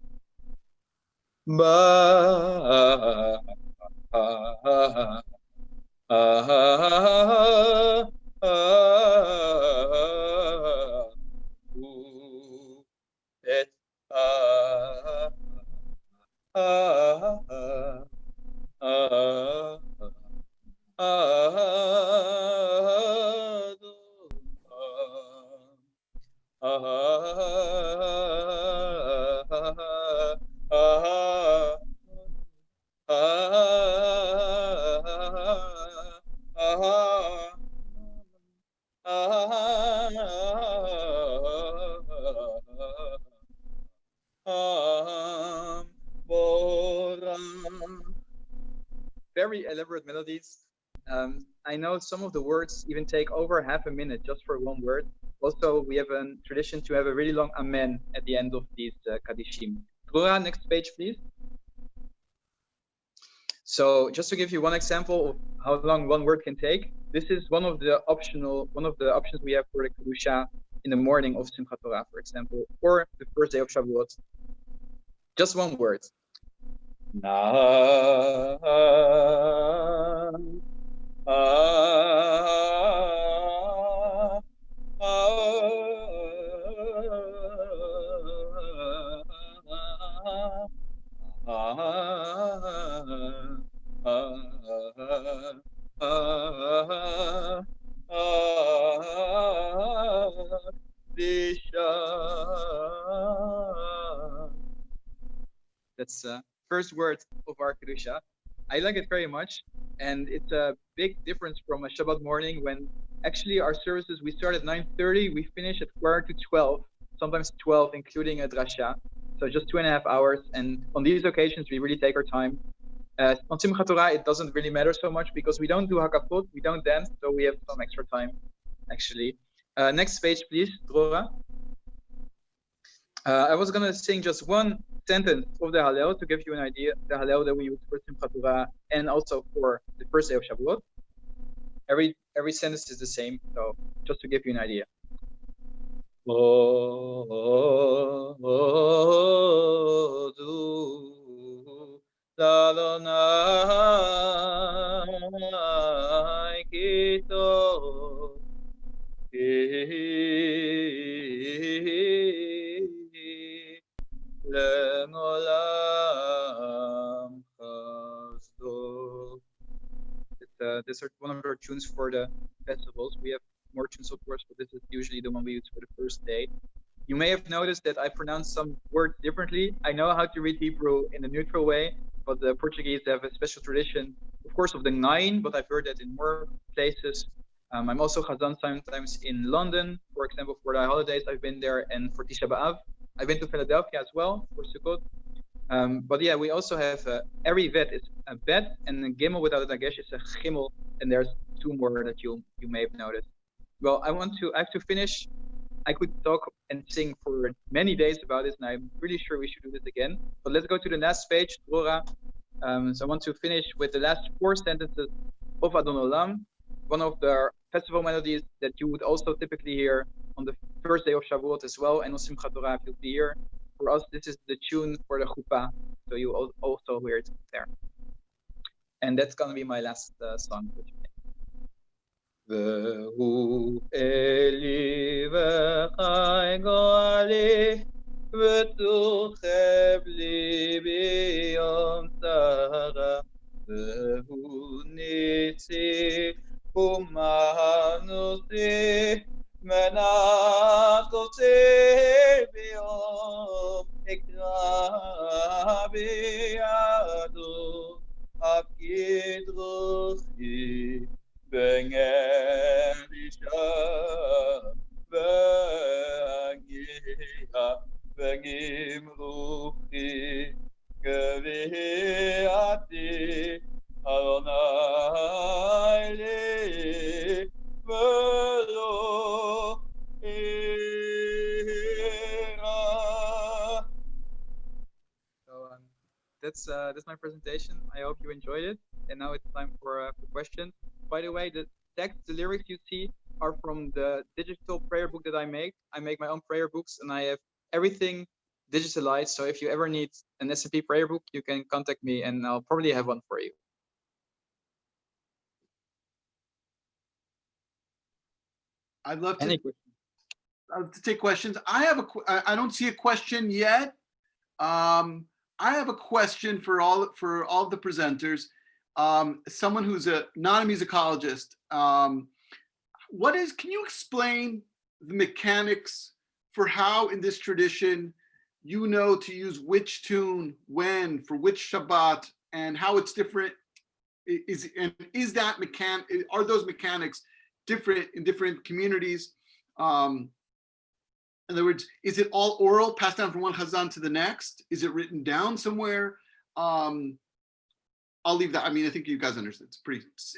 Very elaborate melodies. I know some of the words even take over half a minute just for one word. Also, we have a tradition to have a really long amen at the end of these kadishim. Drora, next page, please. So just to give you one example of how long one word can take, this is one of the options we have for the kedusha in the morning of Simchat Torah, for example, or the first day of Shavuot. Just one word. That's the first word of our kedusha. I like it very much, and it's a big difference from a Shabbat morning when actually our services, we start at 9:30, we finish at 11:45, sometimes 12, including a drasha. So just 2.5 hours. And on these occasions, we really take our time. On Simchat Torah, it doesn't really matter so much because we don't do hakafot, we don't dance, so we have some extra time, actually. Next page, please, Drora. I was going to sing just one sentence of the Hallel to give you an idea, the Hallel that we use for Simchat Torah and also for the first day of Shavuot. Every sentence is the same, so just to give you an idea. These are one of our tunes for the festivals. We have more tunes, of course, but this is usually the one we use for the first day. You may have noticed that I pronounce some words differently. I know how to read Hebrew in a neutral way, but the Portuguese have a special tradition, of course, of the 9, but I've heard that in more places. I'm also Hazzan sometimes in London, for example, for the holidays. I've been there, and for Tisha B'Av. I've been to Philadelphia as well for Sukkot. But yeah, we also have every vet is a bet, and a gimel without a dagesh is a chimel, and there's 2 more that you may have noticed. Well, I have to finish. I could talk and sing for many days about this, and I'm really sure we should do this again. But let's go to the last page, Drora. So I want to finish with the last 4 sentences of Adon Olam, one of the festival melodies that you would also typically hear on the first day of Shavuot as well, and on Simchat Torah you'll be here. For us, this is the tune for the chuppah, so you also hear it there. And that's gonna be my last song for today. Ve'hu Eli v'chai go'ali v'tucheb libi yom tzara ve'hu nitzi u'manusi menatoti biyom ikra biyadu akidruchi Ben Elisha Bengia Bengimruchi Geviati Adonai Li Velo Ira. So that's my presentation. I hope you enjoyed it. And now it's time for questions. By the way, the text, the lyrics you see are from the digital prayer book that I make. I make my own prayer books, and I have everything digitalized. So if you ever need an SMP prayer book, you can contact me, and I'll probably have one for you. I'd love to take questions. I don't see a question yet. I have a question for all of the presenters. Someone who's not a musicologist. Can you explain the mechanics for how in this tradition you know to use which tune, when, for which Shabbat, and how it's different. Is that are those mechanics different in different communities? In other words, is it all oral, passed down from one Hazzan to the next? Is it written down somewhere? I'll leave that. I mean, I think you guys understand.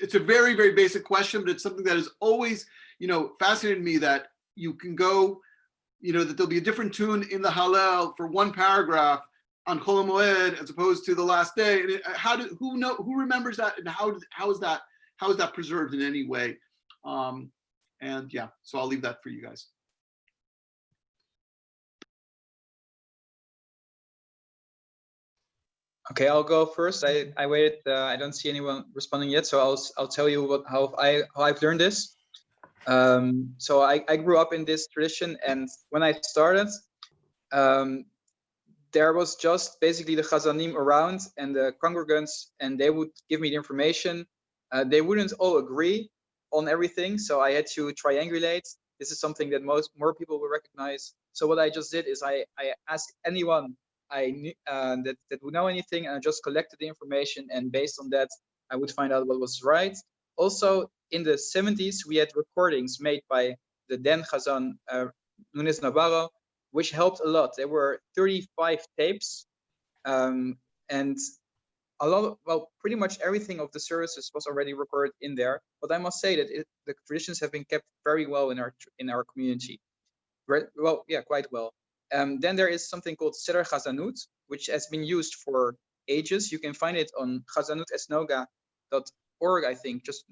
It's a very, very basic question, but it's something that has always, fascinated me, that you can go, that there'll be a different tune in the Hallel for one paragraph on Chol HaMoed as opposed to the last day. And who remembers that, and how is that preserved in any way? And yeah, so I'll leave that for you guys. Okay, I'll go first. I waited. I don't see anyone responding yet, so I'll tell you how I've learned this. So I grew up in this tradition, and when I started, there was just basically the Chazanim around and the congregants, and they would give me the information. They wouldn't all agree on everything, so I had to triangulate. This is something that more people will recognize. So what I just did is I asked anyone I knew that would know anything, and I just collected the information, and based on that, I would find out what was right. Also, in the 70s, we had recordings made by the then Hazzan Nunes Navarro, which helped a lot. There were 35 tapes, and a lot of, pretty much everything of the services was already recorded in there. But I must say that the traditions have been kept very well in our community. Well, yeah, quite well. Then there is something called Seder Chazanut, which has been used for ages. You can find it on chazanutesnoga.org, I think. Just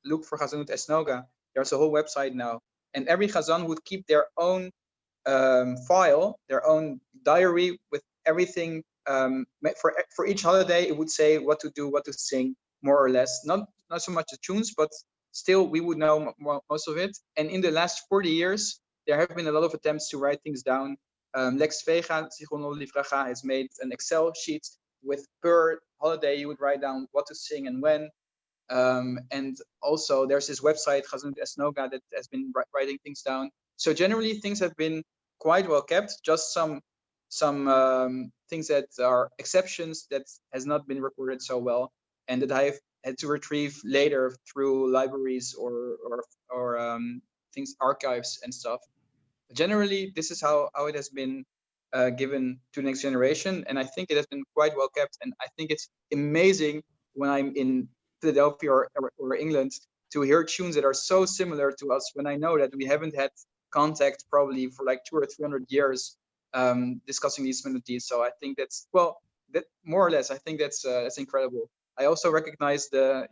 look for Chazanut Esnoga. There's a whole website now. And every Chazan would keep their own file, their own diary with everything. For each holiday, it would say what to do, what to sing, more or less. Not so much the tunes, but still we would know most of it. And in the last 40 years, there have been a lot of attempts to write things down. Lex Vega, Zichrono Livracha, has made an Excel sheet with per holiday you would write down what to sing and when. And also there's this website, Chazanut Esnoga, that has been writing things down. So generally things have been quite well kept, just some things that are exceptions that has not been recorded so well, and that I've had to retrieve later through libraries or things, archives and stuff. Generally, this is how it has been given to the next generation, and I think it has been quite well kept. And I think it's amazing when I'm in Philadelphia or England to hear tunes that are so similar to us, when I know that we haven't had contact probably for like 200 or 300 years discussing these melodies. So I think that's, that more or less, I think that's incredible. I also recognize the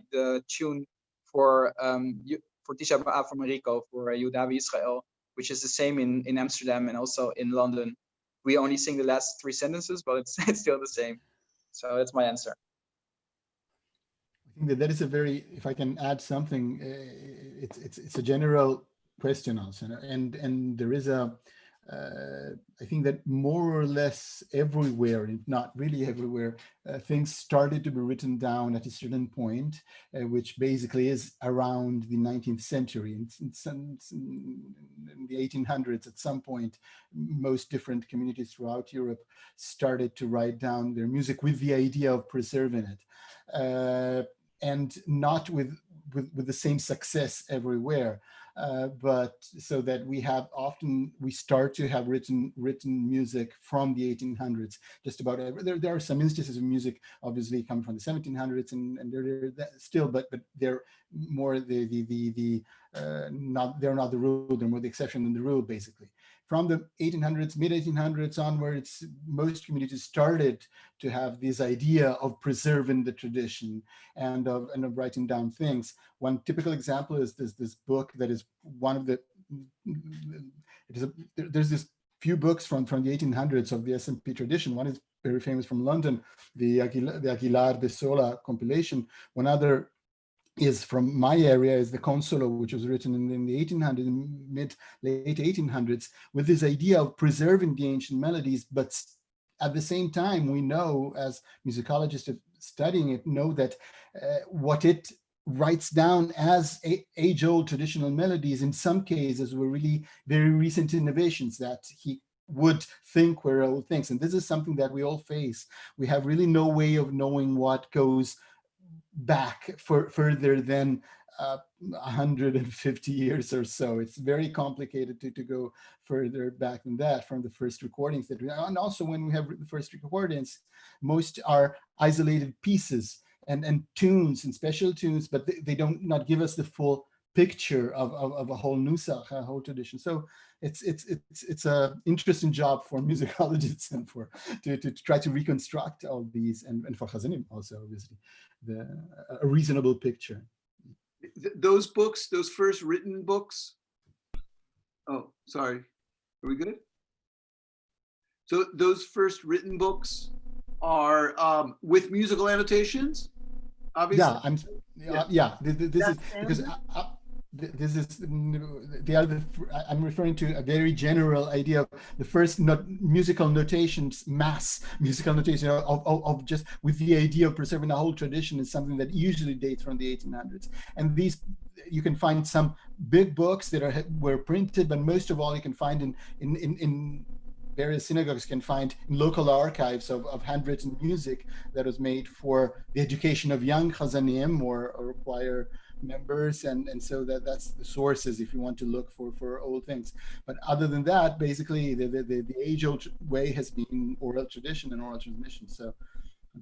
tune for Tisha B'Av from Enrico, for Yehuda Israel, which is the same in Amsterdam and also in London. We only sing the last 3 sentences, but it's still the same. So that's my answer. I think that is a very, if I can add something, it's a general question also, and there is I think that more or less everywhere, if not really everywhere, things started to be written down at a certain point, which basically is around the 19th century. In the 1800s, at some point, most different communities throughout Europe started to write down their music with the idea of preserving it, and not with the same success everywhere. But so that we start to have written music from the 1800s. Just about there are some instances of music obviously coming from the 1700s, and they're still, but they're more they're not the rule. They're more the exception than the rule, basically. From the 1800s, mid 1800s onwards, most communities started to have this idea of preserving the tradition and of writing down things. One typical example is this book that is one of the, there's this few books from the 1800s of the SMP tradition. One is very famous from London, the Aguilar de Sola compilation. One other is from my area, is the Consolo, which was written in the 1800s, late 1800s, with this idea of preserving the ancient melodies. But at the same time, we know, as musicologists studying it, know that what it writes down as age-old traditional melodies, in some cases, were really very recent innovations that he would think were old things. And this is something that we all face. We have really no way of knowing what goes back further than 150 years or so. It's very complicated to go further back than that from the first recordings that we, and also when we have the first recordings, most are isolated pieces and tunes and special tunes, but they don't not give us the full picture of a whole nusach, a whole tradition. So it's a interesting job for musicologists and for to try to reconstruct all these, and for Hazanim also, obviously, a reasonable picture. Those books, those first written books. Oh, sorry. Are we good? So those first written books are with musical annotations, obviously. Yeah, this is because this is they are I'm referring to a very general idea of the first musical notations, mass musical notation of just with the idea of preserving a whole tradition is something that usually dates from the 1800s. And these, you can find some big books that were printed, but most of all you can find in various synagogues, can find in local archives of handwritten music that was made for the education of young Hazanim or choir members, and so that's the sources if you want to look for old things. But other than that, basically the age-old way has been oral tradition and oral transmission. So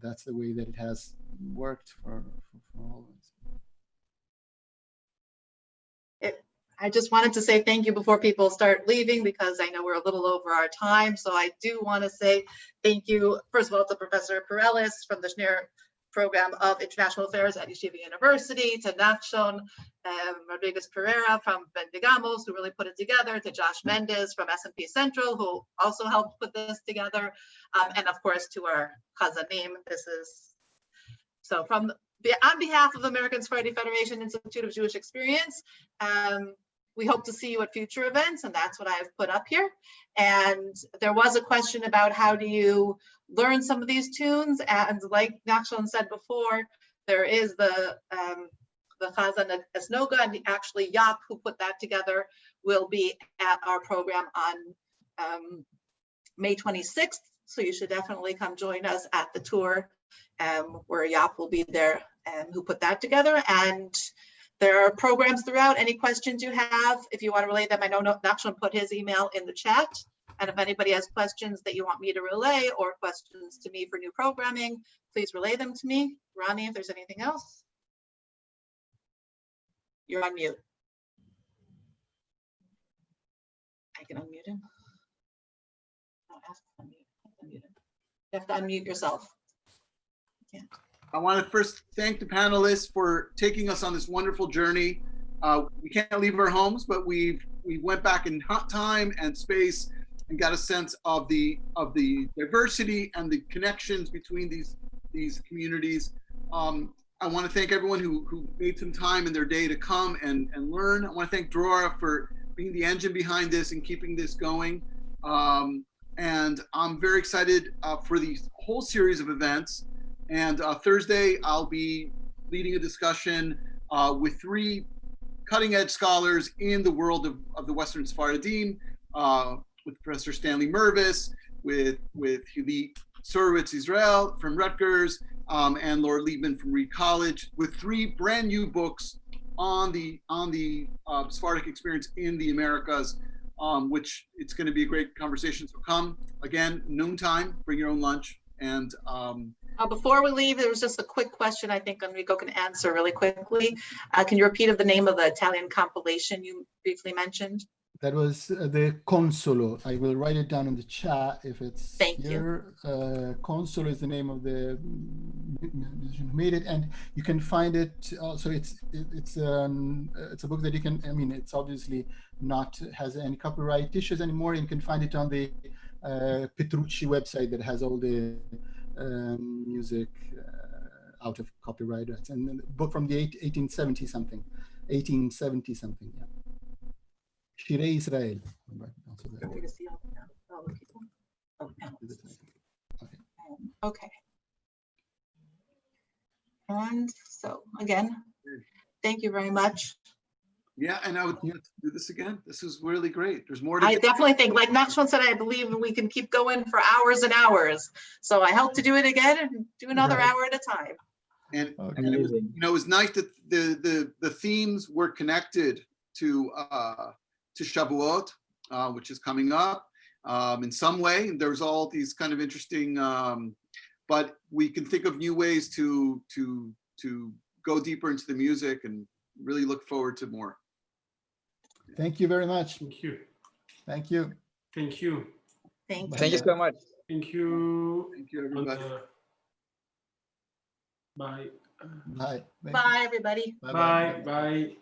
that's the way that it has worked for all of us. I just wanted to say thank you before people start leaving, because I know we're a little over our time. So I do want to say thank you, first of all, to Professor Pereira from the Schneer Program of International Affairs at Yeshiva University, to Nachshon, Rodrigues Pereira from Bendigamos, who really put it together, to Josh Mendes from S&P Central, who also helped put this together, and of course to our Hazanim. This is, so on behalf of the American Sephardi Federation Institute of Jewish Experience, we hope to see you at future events, and that's what I've put up here. And there was a question about how do you learn some of these tunes, and like Nachshon said before, there is the Hazzan Esnoga, and actually Yap, who put that together, will be at our program on May 26th. So you should definitely come join us at the tour, where Yap will be there, who put that together. And there are programs throughout. Any questions you have, if you want to relay them, I know Nachshon put his email in the chat. And if anybody has questions that you want me to relay or questions to me for new programming, please relay them to me. Ronnie, if there's anything else. You're on mute. I can unmute him. I'll ask to unmute him. You have to unmute yourself. Yeah. I want to first thank the panelists for taking us on this wonderful journey. We can't leave our homes, but we went back in time and space and got a sense of the diversity and the connections between these communities. I want to thank everyone who made some time in their day to come and learn. I want to thank Drora for being the engine behind this and keeping this going. And I'm very excited for the whole series of events. And Thursday, I'll be leading a discussion with 3 cutting-edge scholars in the world of the Western Sephardim, with Professor Stanley Mervis, with Hili Sorowitz Israel from Rutgers, and Laura Liebman from Reed College, with 3 brand new books on the Sephardic experience in the Americas, which it's going to be a great conversation. So come again, noontime, bring your own lunch. And before we leave, there was just a quick question I think Enrico can answer really quickly. Can you repeat the name of the Italian compilation you briefly mentioned? That was the Consolo. I will write it down in the chat if it's here. Consolo is the name of the musician who made it, and you can find it also. It's a book that you can, I mean, it's obviously not has any copyright issues anymore. You can find it on the Petrucci website that has all the music out of copyright rights, and the book from the 1870 something, yeah. Shirei Israel. Okay. And so again, thank you very much. Yeah, and I would let's do this again. This is really great. There's more to I do. definitely think, like Nachshon said, I believe we can keep going for hours and hours. So I hope to do it again and do another Right. hour at a time. And, Okay. and it was, Amazing. it was nice that the themes were connected to Shavuot, which is coming up in some way. And there's all these kind of interesting, but we can think of new ways to go deeper into the music and really look forward to more. Thank you very much. Thank you. Thank you. Thank you. Thank you. Thank you so much. Thank you. Thank you, everybody. Bye. Bye. Thank you. Bye, everybody. Bye. Bye.